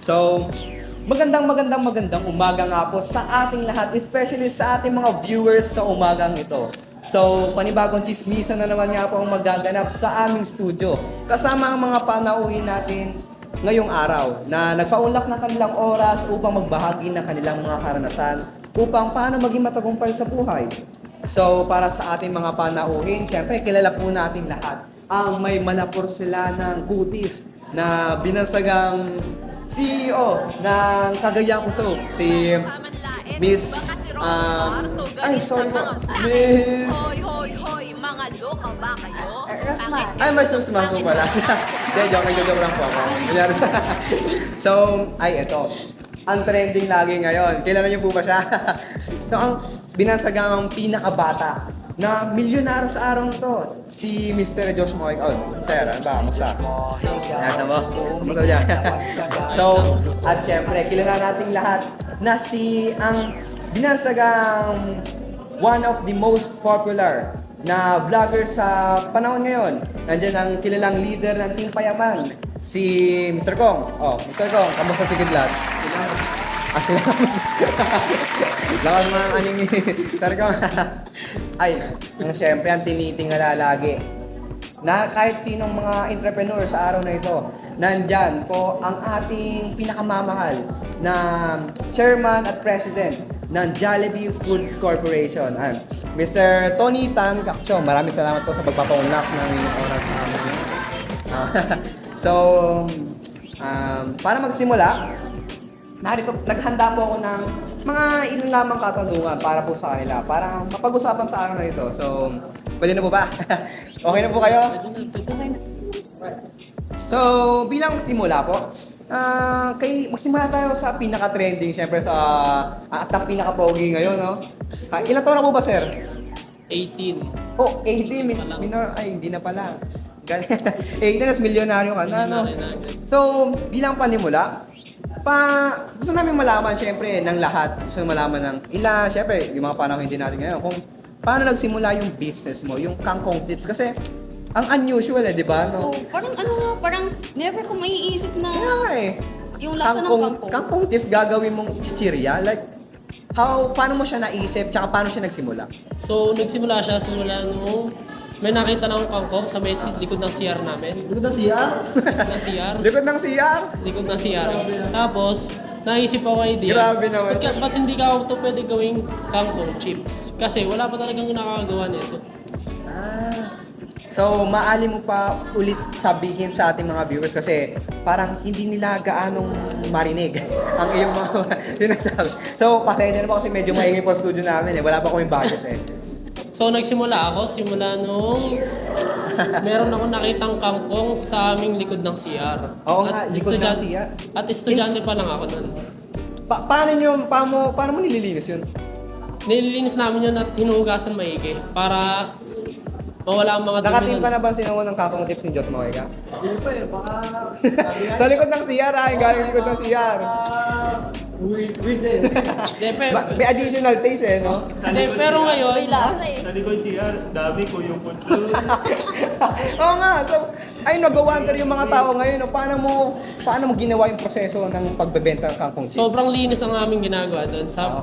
So, magandang umaga nga po sa ating lahat, especially sa ating mga viewers sa umagang ito. So, panibagong chismisan na naman nga po ang magaganap sa aming studio. Kasama ang mga panauhin natin ngayong araw na nagpaunlak ng kanilang oras upang magbahagi ng kanilang mga karanasan upang paano maging matagumpay sa buhay. So, para sa ating mga panauhin, syempre, kilala po natin lahat ang may manapor sila ng kutis na binansagang CEO ng Cagayan Puso, si Miss, ay, sorry po, Miss, Hoy, mga loka ba kayo? Rosmar. ay, Miss Rosmar po pala. Hindi, joke lang po ako. So, ay, eto, ang trending lagi ngayon, kilala niyo po ba siya? So, ang binansagang pinakabata na milyonaryo sa araw to, si Mr. Josh Moy. Oh, sir, ano ba? Kamusta? Yan mo. Kamusta dyan? So, at syempre, kilala nating lahat na ang binansagang one of the most popular na vlogger sa panahon ngayon. Nandiyan ang kilalang leader ng Team Payaman, si Mr. Kong. Oh, Mr. Kong, kamusta si Kidlat? Sila kamusta? Lakas mga aning Sir Kong. Ay, syempre, ang tinitingala lagi na kahit sinong mga entrepreneur sa araw na ito, nandyan po ang ating pinakamamahal na chairman at president ng Jollibee Foods Corporation, Mr. Tony Tan Cacchio. Maraming salamat po sa pagpapaunlak ng inyong oras sa amin. So, para magsimula, naghanda po ako ng mga ilan lamang katanungan para po sa kanila, para mapag-usapan sa araw na ito. So, pwede na po ba? Okay na po kayo? So, bilang simula po, magsimula tayo sa pinaka-trending, syempre at ang pinaka-pogi ngayon, no? Ilan taon na po ba, sir? 18. Oh, 18, minor, ay, hindi na pala. 18 as milyonaryo ka na, no? So, bilang panimula, gusto namin malaman, syempre, ng lahat. Gusto namin malaman ng syempre, yung mga panahon hindi natin ngayon, kung paano nagsimula yung business mo, yung kangkong chips. Kasi, ang unusual di ba? No? Oh, parang never ko maiisip na Kaya nga yung lasa ng kangkong. Kangkong chips gagawin mong chichirya. Like, paano mo siya naisip, tsaka paano siya nagsimula? So, nagsimula siya simula nung may nakita na akong kangkong sa may likod ng CR namin. Likod ng CR? Ng CR. Likod ng CR? Likod ng CR. Tapos, naisip ako idea. Grabe naman. Ba't hindi ka ito pwede gawing kangkong chips? Kasi wala pa talagang nakakagawa nito. So, maali mo pa ulit sabihin sa ating mga viewers kasi parang hindi nila gaanong marinig ang iyong mga sinasabi. So, pasensya na po kasi medyo maingay po studio namin Wala pa kaming budget So, nagsimula ako simula nung meron akong nakitang kangkong sa aming likod ng CR. Oo nga, likod ng CR. At estudyante pa lang ako nun. Paano mo nililinis yun? Nililinis namin yun at hinuhugasan maigi para mawala ang mga dumi Nakatim nun. ka na ba sinungo ng kakong tips ni Diyos mo, Eka? Hindi pa baka... Sa likod ng CR galing likod ng CR. Weird na yun. May additional taste no? Pero ngayon, May lasa Sa likod siya, dami ko yung punto. Oo nga, so, ay nag-wonder yung mga tao ngayon, no? Paano mo ginawa yung proseso ng pagbebenta ng kangkong chips? sobrang linis ang aming ginagawa doon sa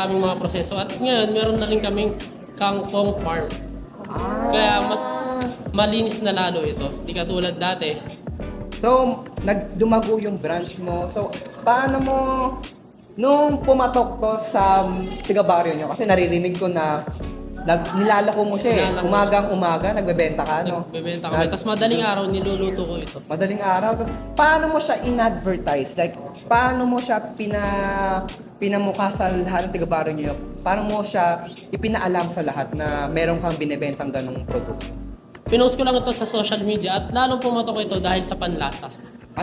aming mga proseso. At ngayon, meron na rin kaming kangkong farm. Kaya mas malinis na lalo ito. Di katulad dati. So, lumago yung branch mo. So, paano mo, nung pumatok to sa tiga-baryo nyo, kasi naririnig ko na nilalako mo siya Nilalako. Umagang-umaga, nagbebenta ka, no? Nagbebenta kami. Tapos madaling araw, niluluto ko ito. Madaling araw. Tapos, paano mo siya in-advertise? Like, paano mo siya pinamukha sa lahat ng tiga-baryo nyo? Paano mo siya ipinaalam sa lahat na meron kang binibentang ganong produkto? Pinost ko lang ito sa social media at lalong pumatok ito dahil sa panlasa.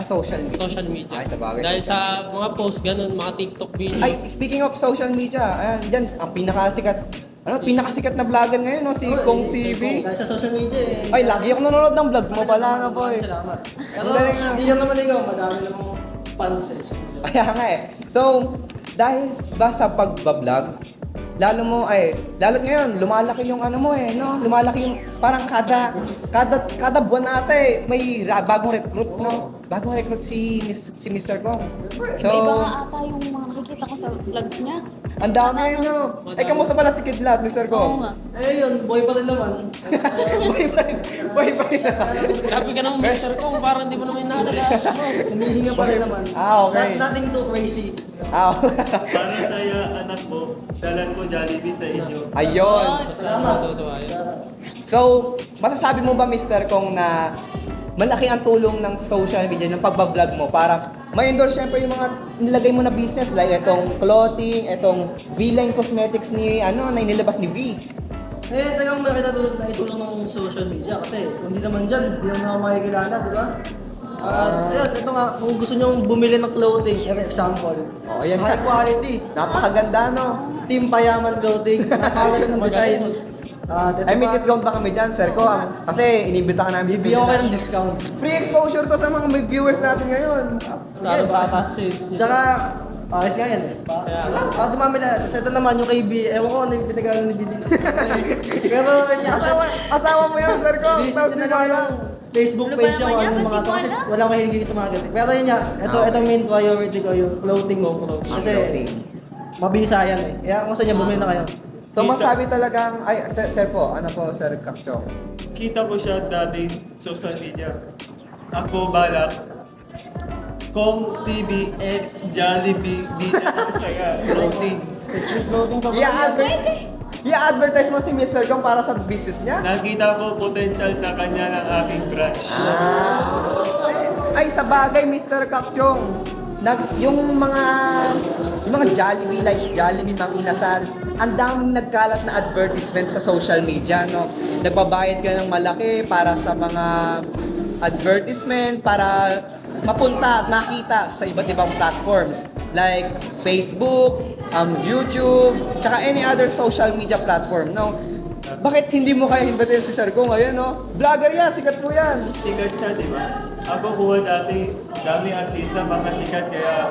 Social media. Social media. Ay, sabagay. Dahil sa mga post, ganun, mga TikTok video. Ay, speaking of social media, dyan, ang pinakasikat na vlogger ngayon, no? Si Kong TV. Dahil sa social media Ay, lagi ako nanonood ng vlogs mo pala, no, boy? Salamat. Pero Ang galing nga. hindi lang naman ikaw, madami namang fans Kaya nga So, dahil ba sa pagbablog, lalo ngayon, lumalaki yung ano mo no? Lumalaki yung, parang kada buwan ata bagong recruit, no? Bagong recruit si Mr. Kong. So, Iba-iba nga ata yung mga nakikita ko sa vlogs niya. ang dami no? Kamusta pala si Kidlat, Mr. Oo Kong? nga. Eh yun, boy pa rin naman. Boy pa rin. Grabe ka naman, Mr. Kong, parang hindi mo naman inalagaan mo. Humihinga pa rin naman. Okay. Nothing too crazy. Para sa'yo, anak mo, dalan ko Jollibee sa inyo. Ayun. Basta natutuwa yun. So, masasabi mo ba, Mr. Kong, na malaki ang tulong ng social media, ng pagbablog mo para ma-endorse syempre yung mga nilagay mo na business like itong clothing, itong V-Line Cosmetics na inilabas ni V. Eh, talagang malaki na itulong ng social media kasi kung hindi naman dyan, hindi naman ako makikilala, di ba? Ayun, ito nga, kung gusto nyo bumili ng clothing, example, Ayan. high quality, Napakaganda, no? Team Payaman Clothing, napakaganda ng design. I mean, discount ba kami dyan, Sir Ko? Kasi inibita ka namin. Bibigyan ko kayo ng discount. Free exposure to sa mga viewers natin ngayon. Lalo pa shades. Tsaka, ayos nga yan eh. Dumami na. Kasi ito naman yung kay B, ewan ko ano yung pinagano ni B. Pero yun niya. Asawa mo yun, Sir Ko. Visit Tapos nyo di na ba lang yung Facebook Ano ba page niya naman kung yan? ano yung mga Ba't di to. ko Kasi alam? wala akong mahilig sa mga ganito. Pero yun niya, ito main priority ko yung clothing. Kasi mabisa yan eh. Kaya kung saan niya bumili na kayo. So masabi talagang, sir po, ano po, Sir Kapchong? Kita ko siya dati social media. Ako balak, Kong TV X Jollibee Bida ko saya clothing. I-advertise mo si Mr. Kong para sa business niya? Nakita ko potential sa kanya ng aking branch. Ay, sa bagay, Mr. Kapchong. Yung mga Jollibee, like Jollibee Mang Inasal, ang daming nagkalat na advertisement sa social media, no? Nagbabayad ka ng malaki para sa mga advertisement, para mapunta at makita sa iba't ibang platforms like Facebook, YouTube, tsaka any other social media platform, no? Bakit hindi mo kaya himbatin si Sir Kong ngayon, no? Vlogger yan, sikat po yan. Sikat siya, di ba? Ako kuha dati, dami artista, mga sikat, kaya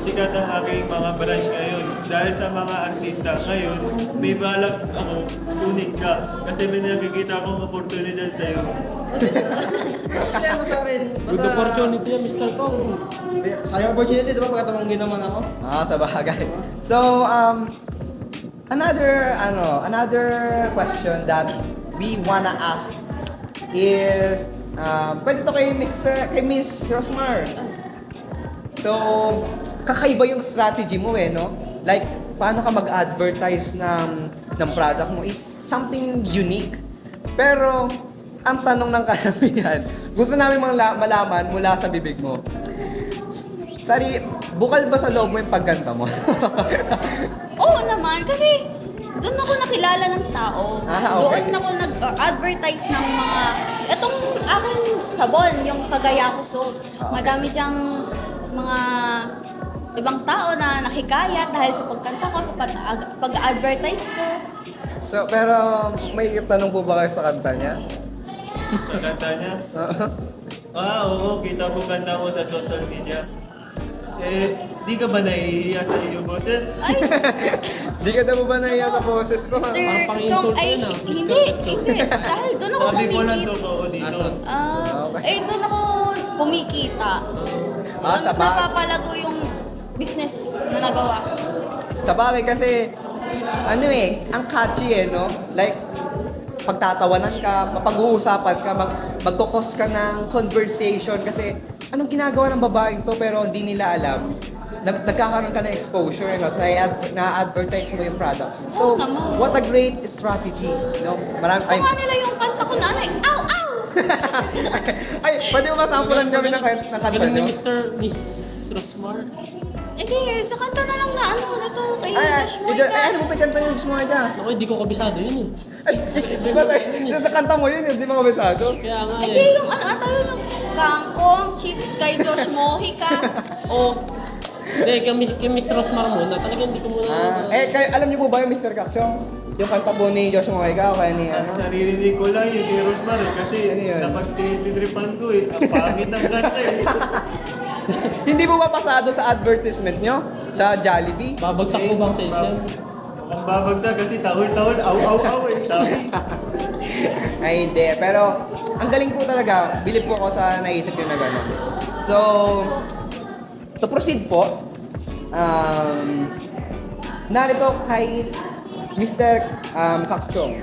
sikat ang aking mga branch ngayon. Dahil sa mga artista ngayon, may balak ako, kunin ka. Kasi may nakikita akong oportunidad sa'yo. Kasi ano sa akin, Good opportunity yan, Mr. Kong. sayang opportunity, di ba? Pagkatamanggi naman ako. Sa bagay. So, another question that we wanna ask is, pwede to kay Miss Rosmar. So, kakaiba yung strategy mo no? Like, paano ka mag-advertise ng product mo is something unique. Pero, ang tanong ng karamihan, gusto namin malaman mula sa bibig mo. Sari, bukal ba sa loob mo yung pagganta mo? Oo naman, kasi doon ako nakilala ng tao. Okay. Doon ako nag-advertise ng mga, etong aking sabon, yung Kagaya ko soap. Madami diyang mga ibang tao na nakikayat dahil sa pagkanta ko, sa pag-advertise ko. So, pero may tanong po ba kayo sa kanta niya? Sa kanta niya. Oo, kita ko kanta mo sa social media. Di ka ba nahihiya sa iyong boses? Ay, Di ka na mo ba nahiya sa boses ko? Mr. Parang pang-insult Kong, ay, yun, ah. hindi. Dahil doon ako Sabi ko lang kumikita. totoo dito. Doon ako kumikita. Doon sa mas bag. napapalago yung business na nagawa ko. Sa bagay kasi, ang catchy no? Like, pagtatawanan ka, mapag-uusapan ka, magkukos ka ng conversation kasi anong ginagawa ng babaeng to pero hindi nila alam. Nagkakaroon ka ng exposure, no? So, na-advertise mo yung products mo. So, Oo naman. what a great strategy, no? Gusto nga nila yung kanta ko na ow, ow! Ay, pwede mo masampulan kami ng kanta Galing ni nyo? Miss Rosmar. Sa kanta na lang na ito, kay Josh Ano mo pa kanta yung Smorga? Ako, hindi ko kabisado yun Ay, di ba sa kanta mo yun, di ba kabisado? Kaya nga Hindi, yung tayo yung kangkong, chips kay Josh Mojica. Hindi, kay Miss Rosmar muna. Talagang hindi ko muna... Alam niyo po ba yung Mr. Kakchong? Yung kanta po ni Josh Mojica o kaya ni Naririnig ko lang yung kay Rosmar kasi Ano yun? napagtitripan ko Ang pangit ng kanta Hindi mo ba pasado sa advertisement nyo? Sa Jollibee? Babagsak mo bang sa isyan? Pambabagsak kasi tahol-tahol, aw-aw-aw eh, sabi. Ay, hindi. Pero, ang galing po talaga. Bilib po ako sa naisip nyo na gano'n. So, to proceed po, narito kay Mr. Kakchong.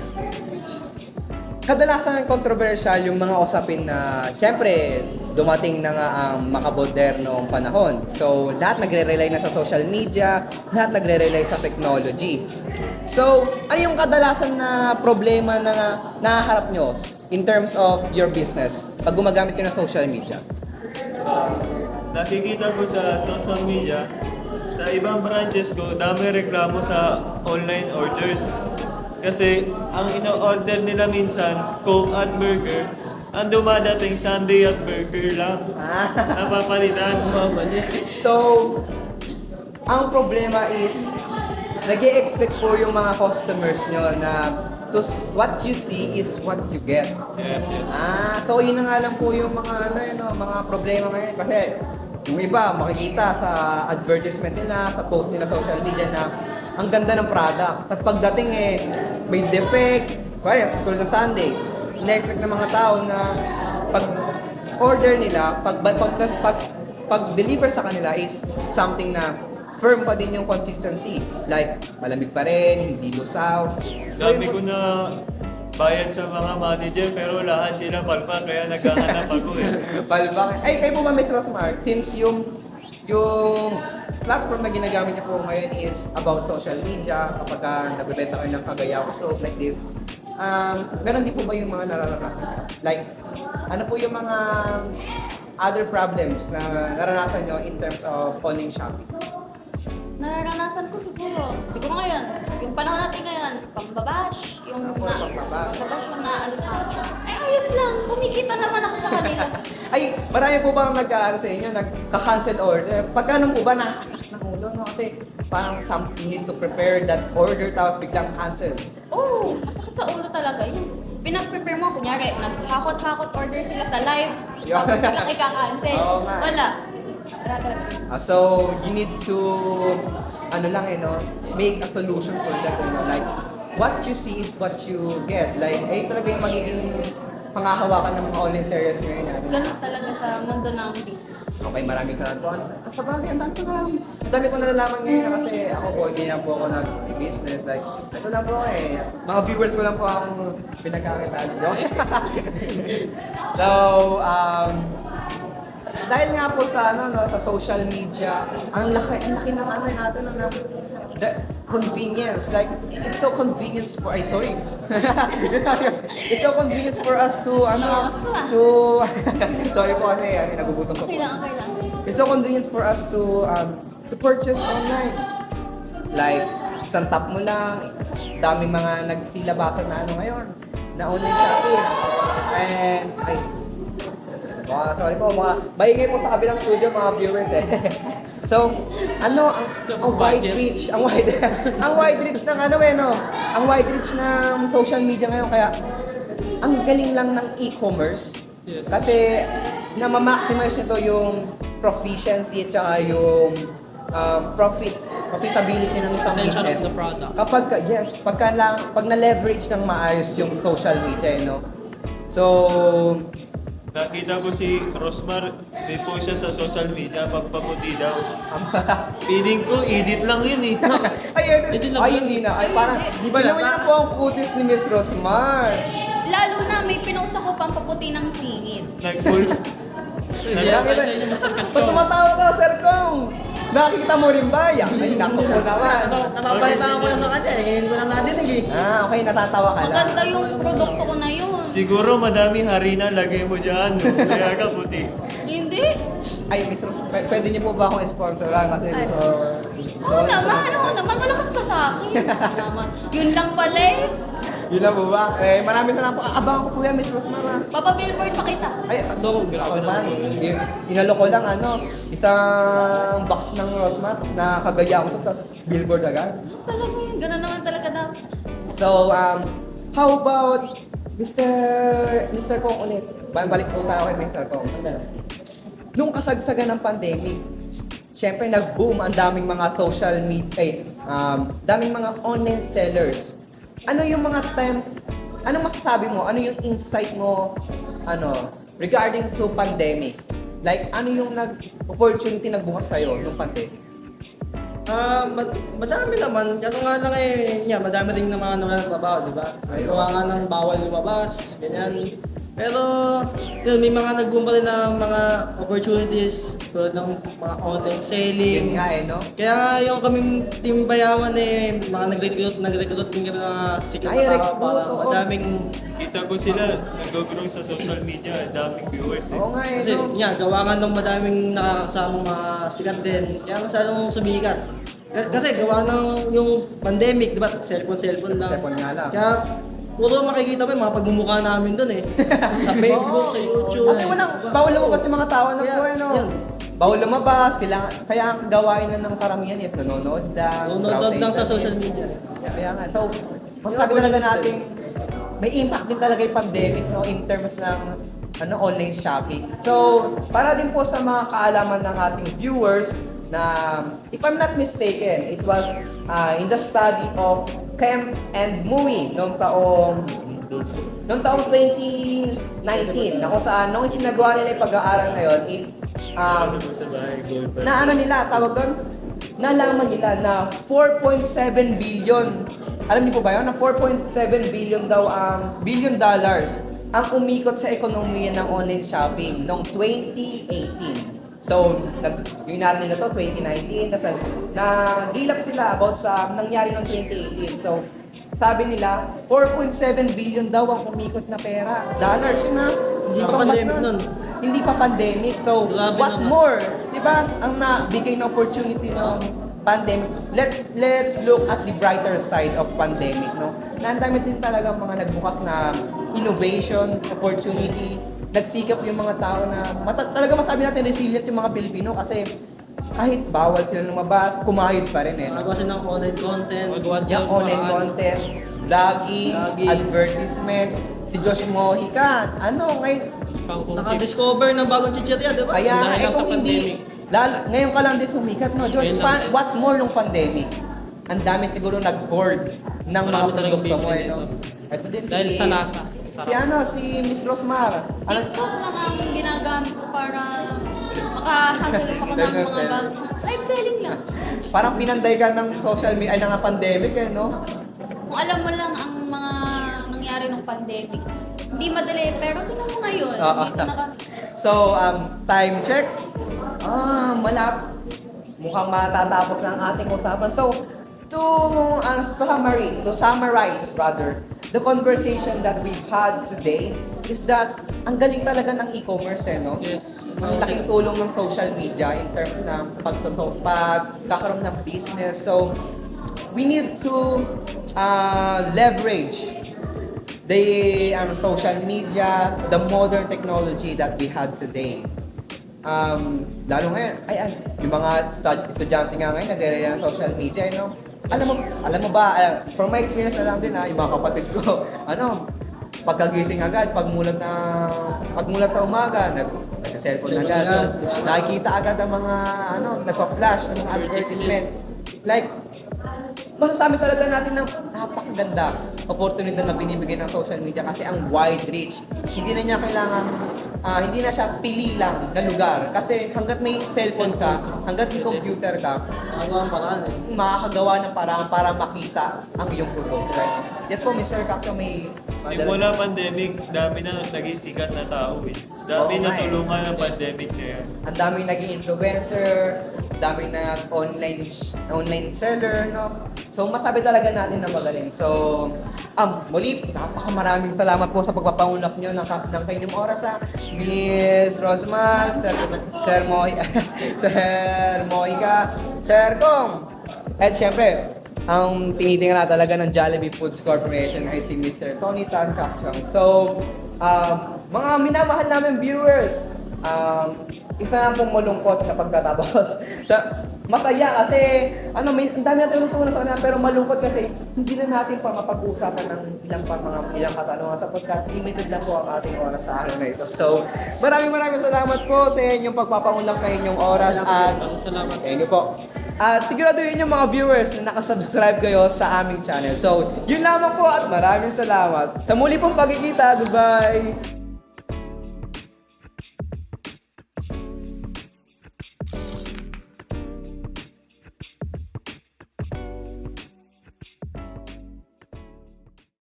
Kadalasan controversial yung mga usapin na, syempre, dumating na nga ang makabodernong panahon. So, lahat nagre-rely na sa social media, lahat nagre-rely sa technology. So, ano yung kadalasan na problema na nahaharap nyo in terms of your business pag gumagamit kayo ng social media? Nakikita ko sa social media, sa ibang branches ko, dami reklamo sa online orders. Kasi ang ino-order nila minsan, Coke at burger, ang dumadating Sunday at burger lang. Napapalitan. So, ang problema is, nag-e-expect po yung mga customers nyo na what you see is what you get. Yes, yes. So yun na nga lang po yung mga mga problema ngayon kasi yung iba makikita sa advertisement nila, sa post nila sa social media na ang ganda ng product. Tapos pagdating may defect, kaya tulad ng Sunday, ina-expect ng mga tao na pag order nila, pag deliver sa kanila is something na firm pa din yung consistency. Like, malamig pa rin, hindi lusaw. Dami ko na bayad sa mga manager pero lahat sila palpa kaya naghahanap ako eh. Palbak. Ay, kayo po ba, Mr. Rosmar, since yung platform na ginagamit niyo po ngayon is about social media, kapag nagbebenta kayo ng Kagaya ko soap like this, ganun din po ba yung mga nararanasan niyo? Like, ano po yung mga other problems na naranasan niyo in terms of online shopping? Nararanasan ko siguro ngayon, yung panahon natin ngayon, pambabash, yung pambabash yung naano sa akin. Ay, ayos lang, kumikita naman ako sa kanila. Ay, marami po bang nag-aano sa inyo, nagka-cancel order? Pagkano po ba nakakasakit ng ulo, no? Kasi parang you need to prepare that order tapos biglang cancel. Oo, masakit sa ulo talaga yun. Pinag-prepare mo, kunyari, nag-hakot-hakot order sila sa live, Yeah. tapos biglang ika-cancel. Oo nga. Wala. Wala talaga. So, you need to, make a solution for that, like, what you see is what you get. Like, talaga yung magiging pangahawakan ng mga online series ngayon natin. Ganun talaga sa mundo ng business. Okay, maraming salamat po. Sa bagay, ang dami ko nalalaman ngayon na kasi ako po, hindi na po ako nag-business. Like, ito lang po mga viewers ko lang po akong pinagkakitaan. So, dahil nga po sa sa social media, ang laki ng natin the convenience. Like, it's so convenience for it's so convenience for us to Nakawas ko ah. sorry po kasi nagugutom ko po. Okay lang. It's so convenient for us to purchase online. Like, isang tap mo lang, daming mga nagsilabasan na ngayon, na online shopping. And, sorry po, maingay po sa kabilang studio, mga viewers So, ang wide reach, ang wide reach ng ang wide reach ng social media ngayon, kaya ang galing lang ng e-commerce. Yes. Kasi na-maximize nito yung proficiency at saka yung profitability ng isang Potential business. of the product. Pag na-leverage ng maayos yung social media, So, Nakita ko si Rosmar, may post siya sa social media, pagpaputi daw. Feeling ko, edit lang yun eh. hindi na. Parang, di ba naman yan po ang kutis ni Miss Rosmar? Lalo na may pinost ako pampaputi ng singit. Nag-full. Ba't tumatawa ka, Sir Kong? Nakita mo rin ba? Ay, naku po naman. Napapalitan ko lang sa kanya, ngayon ko lang nadinig eh. Okay, natatawa ka lang. Maganda yung produkto ko na yun. Siguro madami harina lagay mo dyan, no? Kaya ka puti. Hindi. Ay, Miss Rosmar, pwede niyo po ba akong sponsoran? Kasi Oo naman, malakas ka sa akin. Naman. Yun lang pala eh. Yun na po ba? Maraming salamat po. Abangan ko po yan, Miss Rosmar. Papa-billboard pa kita. Ay, Grabe man. Inalo ko lang, isang box ng Rosmar na Kagaya ko sa billboard agad. Talaga yun, ganun naman talaga daw. So, how about Mr. Kong ulit? Balik po tayo kay Mr. Kong. Nung kasagsagan ng pandemic, syempre nag-boom ang daming mga social media, daming mga online sellers. Ano yung mga times, ano masasabi mo, ano yung insight mo, regarding to pandemic? Like, ano yung opportunity nagbukas sa'yo nung pandemic? Madami naman. Ano nga lang madami rin na mga nawalan ng trabaho, di ba? Gawa nga ng bawal lumabas, ganyan. Pero, yun, may mga nag-boom pa rin na mga opportunities tulad ng mga online selling. Yun nga no? Kaya nga yung kaming team Bayawan mga nag-recruit din kami ng mga sikat Ay, na tao recruit, para oo. madaming. Kita ko sila, nag-grow sa social media, ang daming viewers eh. Oo nga Kasi no? gawa nga ng madaming nakakasamang mga sikat din. Kaya masyadong sumikat. Kasi gawa ng yung pandemic, di ba? Cellphone lang. Cellphone nga lang. Kaya puro makikita mo yung mga pagmumukha namin doon eh. Sa Facebook, sa YouTube. Kasi bawal lumabas yung mga tao na Kaya, po, yun. Bawal lumabas, kaya ang gawain na ng karamihan is nanonood lang. Nanonood lang sa internet. social media. Kaya nga, so, masasabi talaga natin, may impact din talaga yung pandemic, no, in terms ng online shopping. So, para din po sa mga kaalaman ng ating viewers, na if I'm not mistaken, it was in the study of Kemp and Mui noong taong 2019, na kung saan nung sinagawa nila yung pag-aaral na yun, tawag doon, nalaman nila na 4.7 billion, alam niyo po ba yun, na 4.7 billion daw billion dollars ang umikot sa ekonomiya ng online shopping noong 2018. So, yung narin nila to, 2019, kasi nag-relap sila about sa nangyari noong 2018. So, sabi nila, 4.7 billion daw ang umikot na pera. Dollars, yun na. Hindi pa pandemic nun. Hindi pa pandemic. So, Grabe what naman. more? Diba, ang nabigay na opportunity ng pandemic. Let's look at the brighter side of pandemic, no? Na ang dami din talaga mga nagbukas na innovation, opportunity, nagsikap yung mga tao na talaga masabi natin resilient yung mga Pilipino kasi kahit bawal sila lumabas, kumayod pa rin eh. Magawa sila ng online content. Magawa Yung sa online paraan. content, vlogging, Vlogging. advertisement, si Josh Mojica, ngayon, Kangkong chips. Naka-discover ng bagong chichirya, di ba? kaya Dahil lang sa kung hindi, ngayon ka lang din sumikat, no? Josh, Ngayon lang. what more nung pandemic? Ang dami siguro nag-hoard ng mga Marami talagang produkto mo, bibili no? nito. Ito din Dahil sa lasa. Sarap. Si Miss Rosmar. TikTok lang ang ginagamit ko para makahanap ako ng mga bag. Live selling lang. Parang pinanday ka ng social media, ng pandemic, eh, no? Kung alam mo lang ang mga nangyari ng pandemic, hindi madali, pero tingnan mo ngayon. Oo. Dito So, time check. Mukhang matatapos na ang ating usapan. So, to summarize rather, the conversation that we've had today is that ang galing talaga ng e-commerce, no? Yes. Ang laking tulong ng social media in terms ng pagkakaroon ng business. So, we need to leverage the social media, the modern technology that we had today. Lalo ngayon, yung mga estudyante nga ngayon, nag-area ng social media, no? Alam mo ba, from my experience na lang din, yung mga kapatid ko, pagkagising agad, pagmulat sa umaga, nag-cellphone agad. So, nakikita agad ang mga, nagpa-flash ng advertisement. Like, masasabi talaga natin na napakaganda oportunidad na binibigay ng social media kasi ang wide reach. Hindi na niya kailangan, hindi na siya pili lang na lugar. Kasi hanggat may cellphone ka, hanggat may computer ka, Magawa ang paraan eh. makakagawa ng paraan para makita ang iyong produkto. Right? Yes po, Mr. Cacto, may... Simula pandemic, dami na naging sikat na tao eh. Dami Oo na nga eh. tulungan ng pandemic na yan. Ang daming naging influencer, daming online seller, no? So, masabi talaga natin na magaling. So, muli, napakamaraming salamat po sa pagpapangunap nyo ng kanyang oras, Miss Rosmar, Sir Mojica, Sir Kong. At syempre, ang tinitingnan talaga ng Jollibee Foods Corporation ay si Mr. Tony Tan Cacchang. So, mga minamahal namin viewers, isa lang pong malungkot na pagtatapos. Masaya kasi, ang dami natin natutunan sa kanila, pero malungkot kasi hindi na natin pa mapag-uusapan ng ilang katanungan sa podcast. Limited lang po ang ating oras sa araw na ito. So, maraming salamat po sa inyong pagpapangulang na inyong oras at Salamat. thank you po. At siguraduhin yung mga viewers na nakasubscribe kayo sa aming channel. So, yun lamang po at maraming salamat. Sa muli pong pagkikita, goodbye!